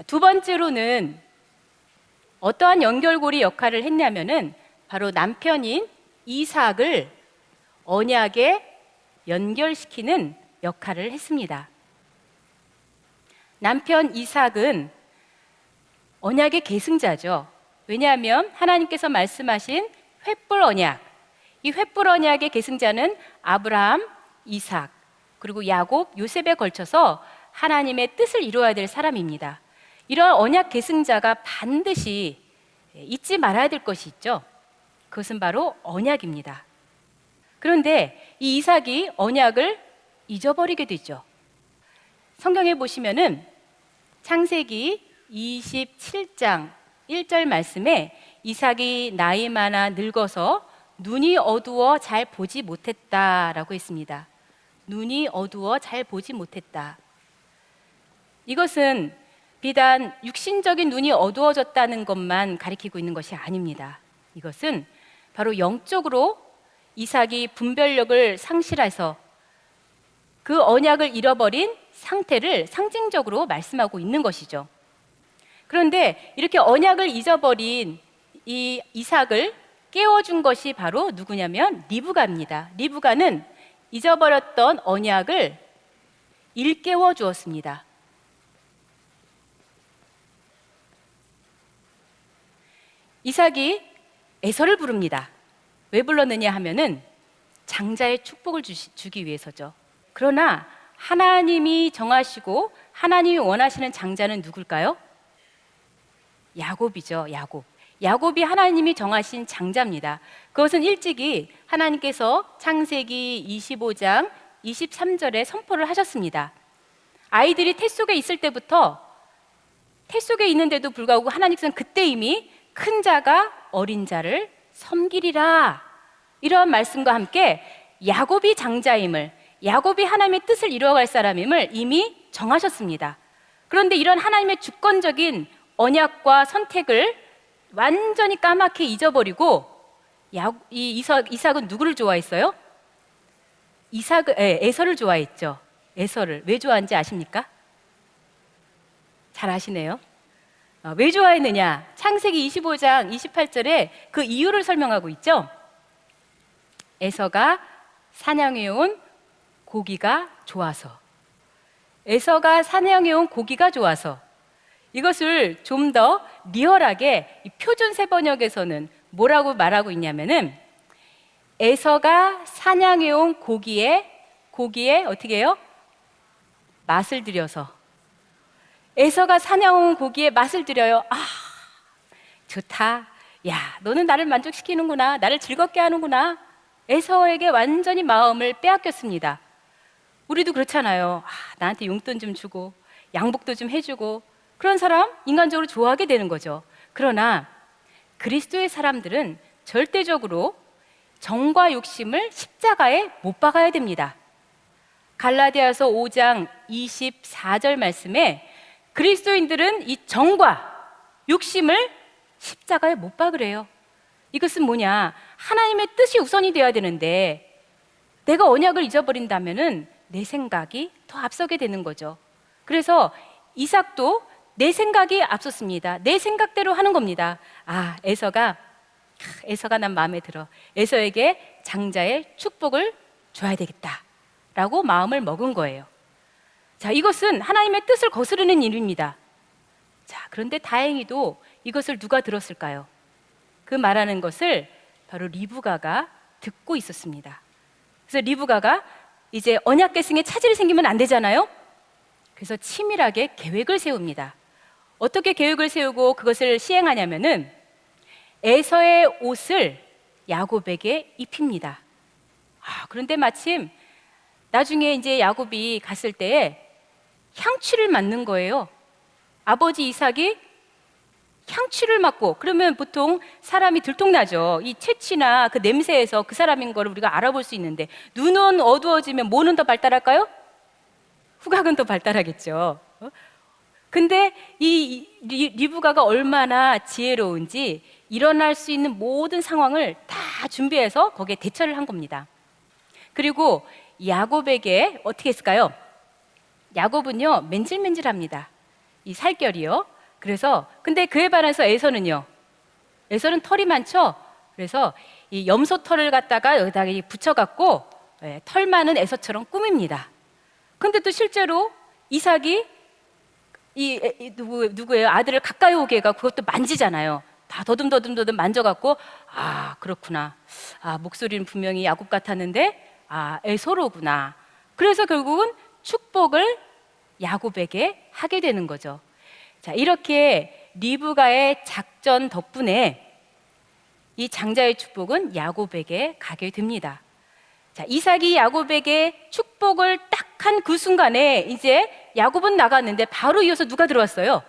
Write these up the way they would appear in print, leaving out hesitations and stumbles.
자, 두 번째로는 어떠한 연결고리 역할을 했냐면은 바로 남편인 이삭을 언약에 연결시키는 역할을 했습니다. 남편 이삭은 언약의 계승자죠. 왜냐하면 하나님께서 말씀하신 횃불 언약, 이 횃불 언약의 계승자는 아브라함, 이삭, 그리고 야곱, 요셉에 걸쳐서 하나님의 뜻을 이루어야 될 사람입니다. 이러한 언약 계승자가 반드시 잊지 말아야 될 것이 있죠. 그것은 바로 언약입니다. 그런데 이 이삭이 언약을 잊어버리게 되죠. 성경에 보시면은 창세기 27장 1절 말씀에 이삭이 나이 많아 늙어서 눈이 어두워 잘 보지 못했다라고 했습니다. 눈이 어두워 잘 보지 못했다. 이것은 비단 육신적인 눈이 어두워졌다는 것만 가리키고 있는 것이 아닙니다. 이것은 바로 영적으로 이삭이 분별력을 상실해서 그 언약을 잃어버린 상태를 상징적으로 말씀하고 있는 것이죠. 그런데 이렇게 언약을 잊어버린 이 이삭을 깨워준 것이 바로 누구냐면 리브가입니다. 리브가는 잊어버렸던 언약을 일깨워 주었습니다. 이삭이 에서를 부릅니다. 왜 불렀느냐 하면은 장자의 축복을 주기 위해서죠. 그러나 하나님이 정하시고 하나님이 원하시는 장자는 누굴까요? 야곱이죠. 야곱이 하나님이 정하신 장자입니다. 그것은 일찍이 하나님께서 창세기 25장 23절에 선포를 하셨습니다. 아이들이 태 속에 있을 때부터 태 속에 있는데도 불구하고 하나님께서는 그때 이미 큰 자가 어린 자를 섬기리라, 이러한 말씀과 함께 야곱이 장자임을, 야곱이 하나님의 뜻을 이루어갈 사람임을 이미 정하셨습니다. 그런데 이런 하나님의 주권적인 언약과 선택을 완전히 까맣게 잊어버리고 이삭은 누구를 좋아했어요? 에서를 좋아했죠. 에서를. 왜 좋아하는지 아십니까? 잘 아시네요. 왜 좋아했느냐? 창세기 25장 28절에 그 이유를 설명하고 있죠. 에서가 사냥해온 고기가 좋아서. 에서가 사냥해온 고기가 좋아서. 이것을 좀 더 리얼하게 이 표준 세번역에서는 뭐라고 말하고 있냐면은 에서가 사냥해온 고기에 어떻게 해요? 맛을 들여서. 에서가 사냥해온 고기에 맛을 들여요. 아, 좋다. 야, 너는 나를 만족시키는구나. 나를 즐겁게 하는구나. 에서에게 완전히 마음을 빼앗겼습니다. 우리도 그렇잖아요. 나한테 용돈 좀 주고 양복도 좀 해주고, 그런 사람 인간적으로 좋아하게 되는 거죠. 그러나 그리스도의 사람들은 절대적으로 정과 욕심을 십자가에 못 박아야 됩니다. 갈라디아서 5장 24절 말씀에 그리스도인들은 이 정과 욕심을 십자가에 못 박으래요. 이것은 뭐냐? 하나님의 뜻이 우선이 되어야 되는데 내가 언약을 잊어버린다면은 내 생각이 더 앞서게 되는 거죠. 그래서 이삭도 내 생각이 앞섰습니다. 내 생각대로 하는 겁니다. 에서가 난 마음에 들어. 에서에게 장자의 축복을 줘야 되겠다라고 마음을 먹은 거예요. 자, 이것은 하나님의 뜻을 거스르는 일입니다. 자, 그런데 다행히도 이것을 누가 들었을까요? 그 말하는 것을 바로 리브가가 듣고 있었습니다. 그래서 리브가가 이제 언약 계승에 차질이 생기면 안 되잖아요. 그래서 치밀하게 계획을 세웁니다. 어떻게 계획을 세우고 그것을 시행하냐면은 에서의 옷을 야곱에게 입힙니다. 그런데 마침 나중에 이제 야곱이 갔을 때에 향취를 맡는 거예요. 아버지 이삭이 향취를 맡고, 그러면 보통 사람이 들통나죠. 이 채취나 그 냄새에서 그 사람인 거를 우리가 알아볼 수 있는데, 눈은 어두워지면 뭐는 더 발달할까요? 후각은 더 발달하겠죠. 근데 이 리브가가 얼마나 지혜로운지 일어날 수 있는 모든 상황을 다 준비해서 거기에 대처를 한 겁니다. 그리고 야곱에게 어떻게 했을까요? 야곱은요, 맨질맨질합니다. 이 살결이요. 그래서 근데 그에 반해서 에서는요. 에서는 털이 많죠. 그래서 이 염소 털을 갖다가 여기다가 붙여갖고 털 많은 에서처럼 꾸밉니다. 근데 또 실제로 이삭이 누구예요? 아들을 가까이 오게 해가 그것도 만지잖아요. 다 더듬더듬 만져갖고 아 그렇구나. 아 목소리는 분명히 야곱 같았는데 아 에서로구나. 그래서 결국은 축복을 야곱에게 하게 되는 거죠. 자, 이렇게 리브가의 작전 덕분에 이 장자의 축복은 야곱에게 가게 됩니다. 자, 이삭이 야곱에게 축복을 딱 한 그 순간에 이제 야곱은 나갔는데 바로 이어서 누가 들어왔어요?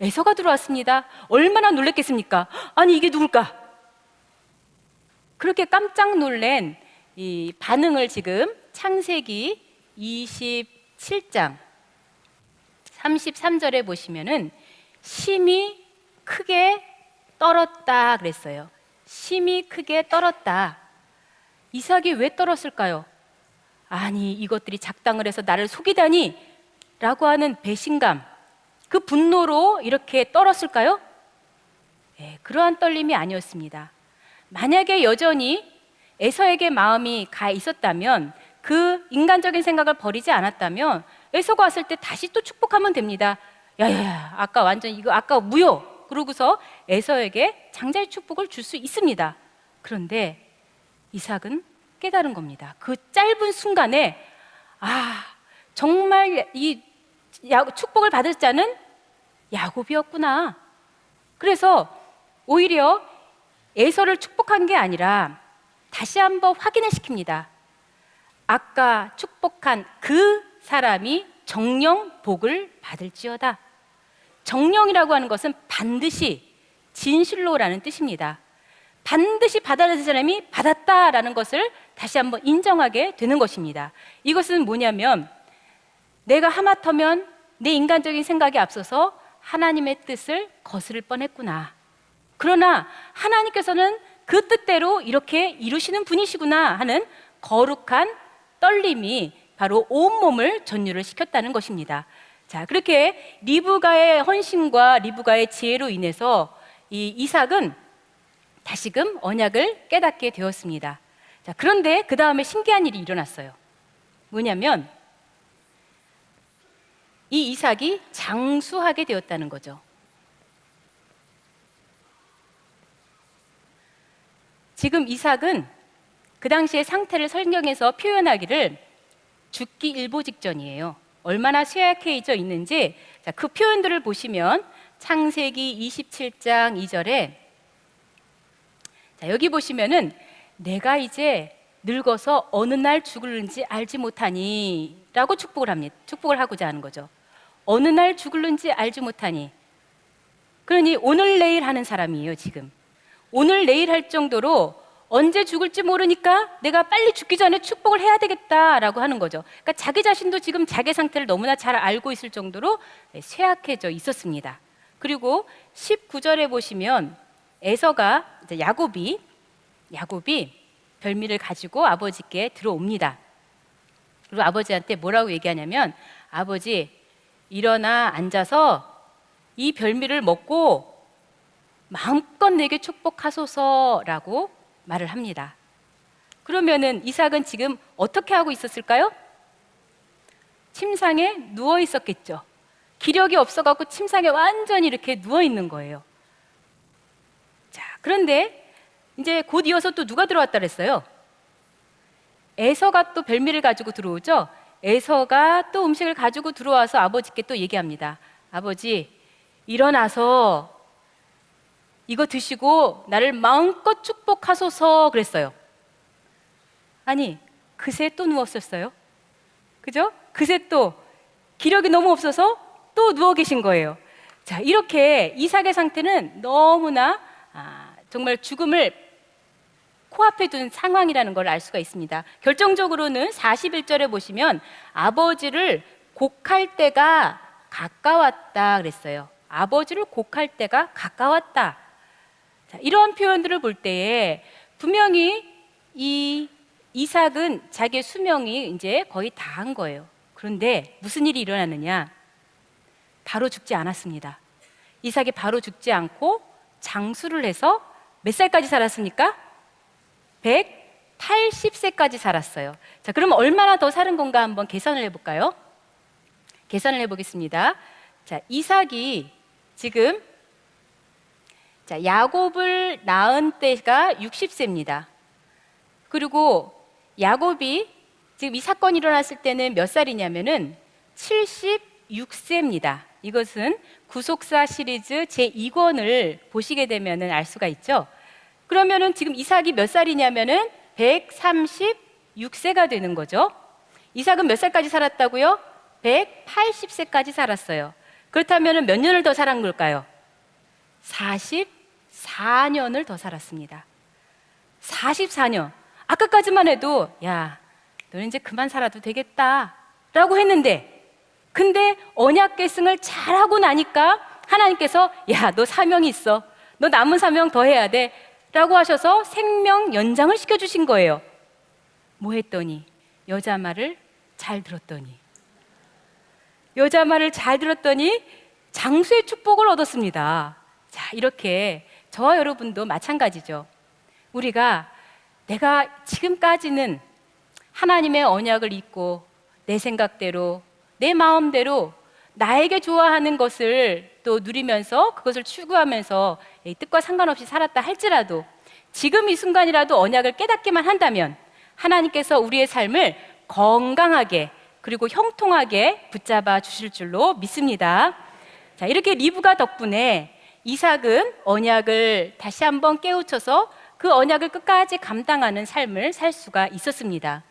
에서가 들어왔습니다. 얼마나 놀랬겠습니까? 아니 이게 누굴까? 그렇게 깜짝 놀란 이 반응을 지금 창세기 27장 33절에 보시면은 심히 크게 떨었다 그랬어요. 심히 크게 떨었다. 이삭이 왜 떨었을까요? 아니 이것들이 작당을 해서 나를 속이다니 라고 하는 배신감, 그 분노로 이렇게 떨었을까요? 네, 그러한 떨림이 아니었습니다. 만약에 여전히 에서에게 마음이 가 있었다면, 그 인간적인 생각을 버리지 않았다면 에서가 왔을 때 다시 또 축복하면 됩니다. 야야야, 아까 완전 이거 아까 무효. 그러고서 에서에게 장자의 축복을 줄 수 있습니다. 그런데 이삭은 깨달은 겁니다. 그 짧은 순간에 아 정말 이 축복을 받을 자는 야곱이었구나. 그래서 오히려 에서를 축복한 게 아니라 다시 한번 확인을 시킵니다. 아까 축복한 그 사람이 정령 복을 받을지어다. 정령이라고 하는 것은 반드시, 진실로라는 뜻입니다. 반드시 받아야 될 사람이 받았다라는 것을 다시 한번 인정하게 되는 것입니다. 이것은 뭐냐면 내가 하마터면 내 인간적인 생각에 앞서서 하나님의 뜻을 거스를 뻔했구나. 그러나 하나님께서는 그 뜻대로 이렇게 이루시는 분이시구나 하는 거룩한 떨림이 바로 온몸을 전율을 시켰다는 것입니다. 자, 그렇게 리브가의 헌신과 리브가의 지혜로 인해서 이 이삭은 다시금 언약을 깨닫게 되었습니다. 자, 그런데 그 다음에 신기한 일이 일어났어요. 뭐냐면 이 이삭이 장수하게 되었다는 거죠. 지금 이삭은 그 당시의 상태를 성경에서 표현하기를 죽기 일보 직전이에요. 얼마나 쇠약해져 있는지, 자, 그 표현들을 보시면 창세기 27장 2절에 자, 여기 보시면은 내가 이제 늙어서 어느 날 죽을는지 알지 못하니 라고 축복을 합니다. 축복을 하고자 하는 거죠. 어느 날 죽을는지 알지 못하니. 그러니 오늘 내일 하는 사람이에요. 지금 오늘 내일 할 정도로 언제 죽을지 모르니까 내가 빨리 죽기 전에 축복을 해야 되겠다라고 하는 거죠. 그러니까 자기 자신도 지금 자기 상태를 너무나 잘 알고 있을 정도로 쇠약해져 있었습니다. 그리고 19절에 보시면 에서가 이제 야곱이 별미를 가지고 아버지께 들어옵니다. 그리고 아버지한테 뭐라고 얘기하냐면 아버지 일어나 앉아서 이 별미를 먹고 마음껏 내게 축복하소서라고 말을 합니다. 그러면은 이삭은 지금 어떻게 하고 있었을까요? 침상에 누워 있었겠죠. 기력이 없어갖고 침상에 완전히 이렇게 누워 있는 거예요. 자, 그런데 이제 곧 이어서 또 누가 들어왔다 그랬어요? 에서가 또 별미를 가지고 들어오죠. 에서가 또 음식을 가지고 들어와서 아버지께 또 얘기합니다. 아버지, 일어나서 이거 드시고 나를 마음껏 축복하소서 그랬어요. 아니, 그새 또 누웠었어요. 그죠? 그새 또 기력이 너무 없어서 또 누워 계신 거예요. 자, 이렇게 이삭의 상태는 너무나 정말 죽음을 코앞에 둔 상황이라는 걸 알 수가 있습니다. 결정적으로는 41절에 보시면 아버지를 곡할 때가 가까웠다 그랬어요. 아버지를 곡할 때가 가까웠다. 자, 이러한 표현들을 볼 때에 분명히 이 이삭은 자기의 수명이 이제 거의 다 한 거예요. 그런데 무슨 일이 일어났느냐? 바로 죽지 않았습니다. 이삭이 바로 죽지 않고 장수를 해서 몇 살까지 살았습니까? 180세까지 살았어요. 자, 그럼 얼마나 더 사는 건가 한번 계산을 해볼까요? 계산을 해보겠습니다. 자, 이삭이 지금 야곱을 낳은 때가 60세입니다. 그리고 야곱이 지금 이 사건이 일어났을 때는 몇 살이냐면은 76세입니다. 이것은 구속사 시리즈 제2권을 보시게 되면은 알 수가 있죠. 그러면은 지금 이삭이 몇 살이냐면은 136세가 되는 거죠. 이삭은 몇 살까지 살았다고요? 180세까지 살았어요. 그렇다면은 몇 년을 더 살은 걸까요? 44년을 더 살았습니다. 44년. 아까까지만 해도 야, 너는 이제 그만 살아도 되겠다 라고 했는데, 근데 언약 계승을 잘하고 나니까 하나님께서 야, 너 사명이 있어, 너 남은 사명 더 해야 돼 라고 하셔서 생명 연장을 시켜주신 거예요. 뭐 했더니 여자 말을 잘 들었더니 장수의 축복을 얻었습니다. 자, 이렇게 저와 여러분도 마찬가지죠. 우리가 내가 지금까지는 하나님의 언약을 잊고 내 생각대로, 내 마음대로 나에게 좋아하는 것을 또 누리면서 그것을 추구하면서 뜻과 상관없이 살았다 할지라도 지금 이 순간이라도 언약을 깨닫기만 한다면 하나님께서 우리의 삶을 건강하게 그리고 형통하게 붙잡아 주실 줄로 믿습니다. 자, 이렇게 리브가 덕분에 이삭은 언약을 다시 한번 깨우쳐서 그 언약을 끝까지 감당하는 삶을 살 수가 있었습니다.